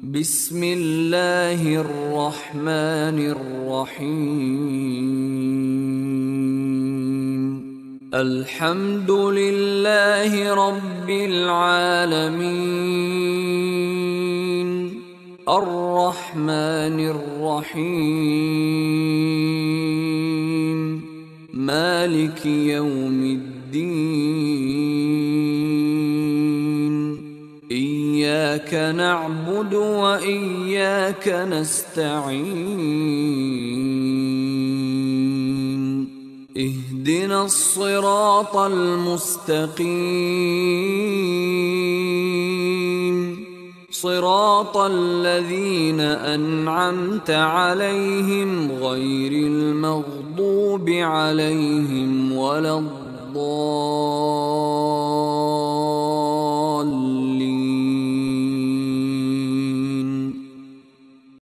بسم الله الرحمن الرحيم. الحمد لله رب العالمين. الرحمن الرحيم. مالك يوم الدين. إياك نعبد وإياك نستعين. اهدنا الصراط المستقيم. صراط الذين أنعمت عليهم غير المغضوب عليهم ولا الضالين.